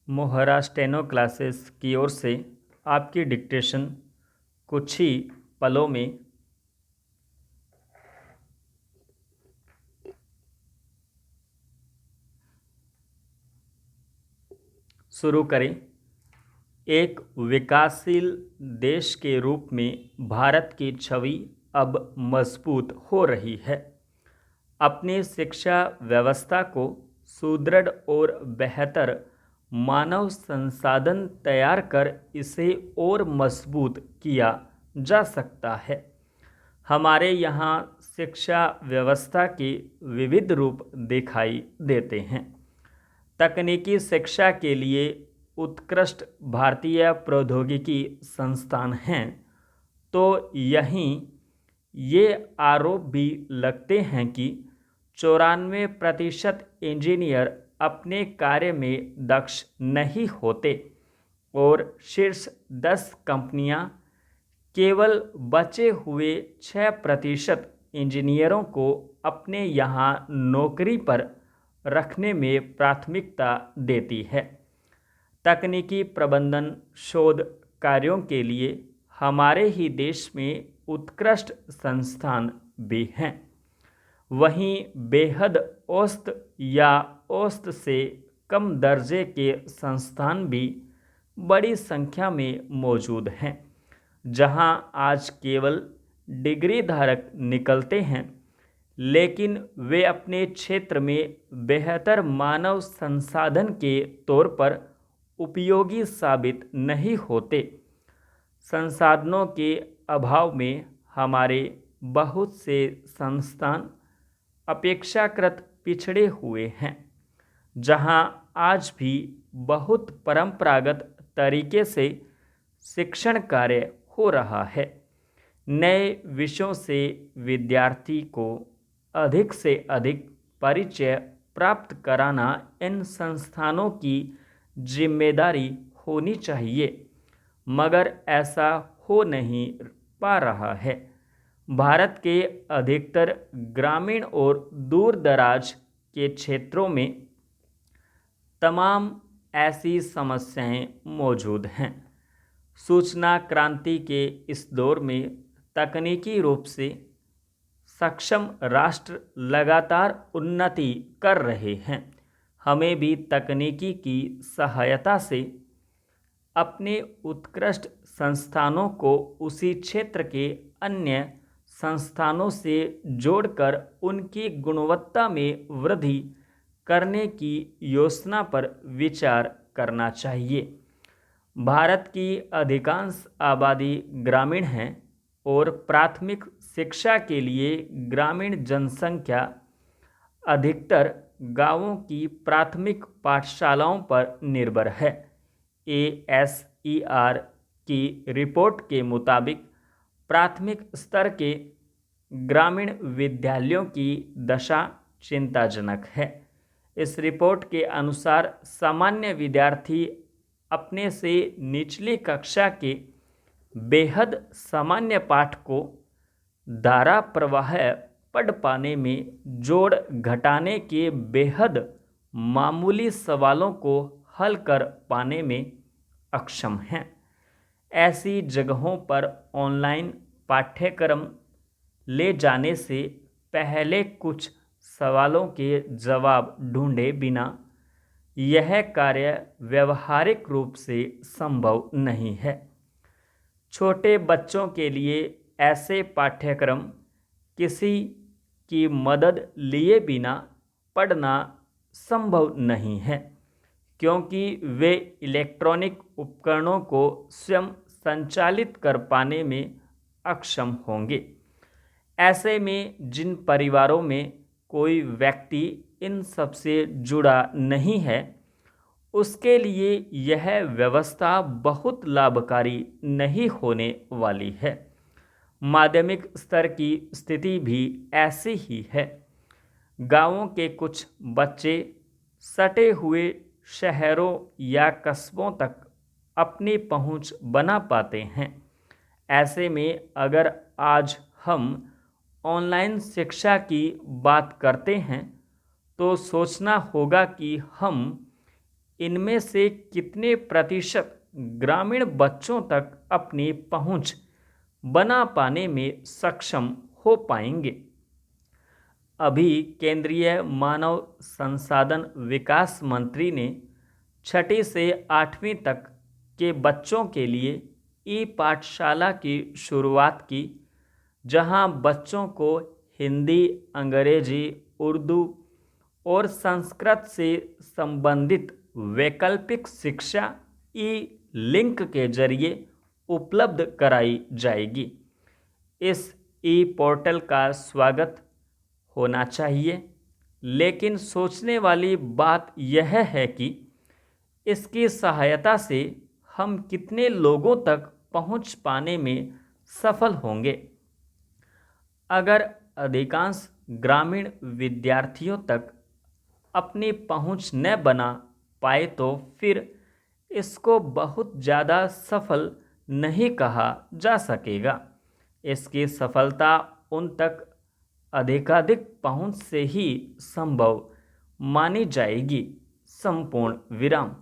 मोहरा steno classes की ओर से आपकी डिक्टेशन कुछ ही पलों में शुरू करें। एक विकासशील देश के रूप में भारत की छवि अब मजबूत हो रही है। अपनी शिक्षा व्यवस्था को सुदृढ़ और बेहतर मानव संसाधन तैयार कर इसे और मजबूत किया जा सकता है। हमारे यहाँ शिक्षा व्यवस्था के विविध रूप दिखाई देते हैं। तकनीकी शिक्षा के लिए उत्कृष्ट भारतीय प्रौद्योगिकी संस्थान हैं, तो यहीं ये आरोप भी लगते हैं कि 94% इंजीनियर अपने कार्य में दक्ष नहीं होते और शीर्ष 10 कंपनियां केवल बचे हुए 6% इंजीनियरों को अपने यहाँ नौकरी पर रखने में प्राथमिकता देती है। तकनीकी प्रबंधन शोध कार्यों के लिए हमारे ही देश में उत्कृष्ट संस्थान भी हैं। वहीं बेहद औसत या औसत से कम दर्जे के संस्थान भी बड़ी संख्या में मौजूद हैं, जहां आज केवल डिग्री धारक निकलते हैं, लेकिन वे अपने क्षेत्र में बेहतर मानव संसाधन के तौर पर उपयोगी साबित नहीं होते। संसाधनों के अभाव में हमारे बहुत से संस्थान अपेक्षाकृत पिछड़े हुए हैं, जहां आज भी बहुत परंपरागत तरीके से शिक्षण कार्य हो रहा है। नए विषयों से विद्यार्थी को अधिक से अधिक परिचय प्राप्त कराना इन संस्थानों की जिम्मेदारी होनी चाहिए, मगर ऐसा हो नहीं पा रहा है। भारत के अधिकतर ग्रामीण और दूर दराज के क्षेत्रों में तमाम ऐसी समस्याएं मौजूद हैं। सूचना क्रांति के इस दौर में तकनीकी रूप से सक्षम राष्ट्र लगातार उन्नति कर रहे हैं। हमें भी तकनीकी की सहायता से अपने उत्कृष्ट संस्थानों को उसी क्षेत्र के अन्य संस्थानों से जोड़कर उनकी गुणवत्ता में वृद्धि करने की योजना पर विचार करना चाहिए। भारत की अधिकांश आबादी ग्रामीण है और प्राथमिक शिक्षा के लिए ग्रामीण जनसंख्या अधिकतर गांवों की प्राथमिक पाठशालाओं पर निर्भर है। ASER की रिपोर्ट के मुताबिक प्राथमिक स्तर के ग्रामीण विद्यालयों की दशा चिंताजनक है। इस रिपोर्ट के अनुसार सामान्य विद्यार्थी अपने से निचली कक्षा के बेहद सामान्य पाठ को धारा प्रवाह पढ़ पाने में जोड़ घटाने के बेहद मामूली सवालों को हल कर पाने में अक्षम हैं। ऐसी जगहों पर ऑनलाइन पाठ्यक्रम ले जाने से पहले कुछ सवालों के जवाब ढूंढे बिना यह कार्य व्यवहारिक रूप से संभव नहीं है। छोटे बच्चों के लिए ऐसे पाठ्यक्रम किसी की मदद लिए बिना पढ़ना संभव नहीं है, क्योंकि वे इलेक्ट्रॉनिक उपकरणों को स्वयं संचालित कर पाने में अक्षम होंगे। ऐसे में जिन परिवारों में कोई व्यक्ति इन सबसे जुड़ा नहीं है, उसके लिए यह व्यवस्था बहुत लाभकारी नहीं होने वाली है। माध्यमिक स्तर की स्थिति भी ऐसी ही है। गांवों के कुछ बच्चे सटे हुए शहरों या कस्बों तक अपनी पहुंच बना पाते हैं। ऐसे में अगर आज हम ऑनलाइन शिक्षा की बात करते हैं तो सोचना होगा कि हम इनमें से कितने प्रतिशत ग्रामीण बच्चों तक अपनी पहुंच बना पाने में सक्षम हो पाएंगे? अभी केंद्रीय मानव संसाधन विकास मंत्री ने 6ठी से 8वीं तक के बच्चों के लिए ई पाठशाला की शुरुआत की, जहां बच्चों को हिंदी, अंग्रेजी, उर्दू और संस्कृत से संबंधित वैकल्पिक शिक्षा ई लिंक के जरिए उपलब्ध कराई जाएगी। इस ई पोर्टल का स्वागत होना चाहिए, लेकिन सोचने वाली बात यह है कि इसकी सहायता से हम कितने लोगों तक पहुंच पाने में सफल होंगे। अगर अधिकांश ग्रामीण विद्यार्थियों तक अपनी पहुंच न बना पाए तो फिर इसको बहुत ज़्यादा सफल नहीं कहा जा सकेगा। इसकी सफलता उन तक अधिकाधिक पहुंच से ही संभव मानी जाएगी। संपूर्ण विराम।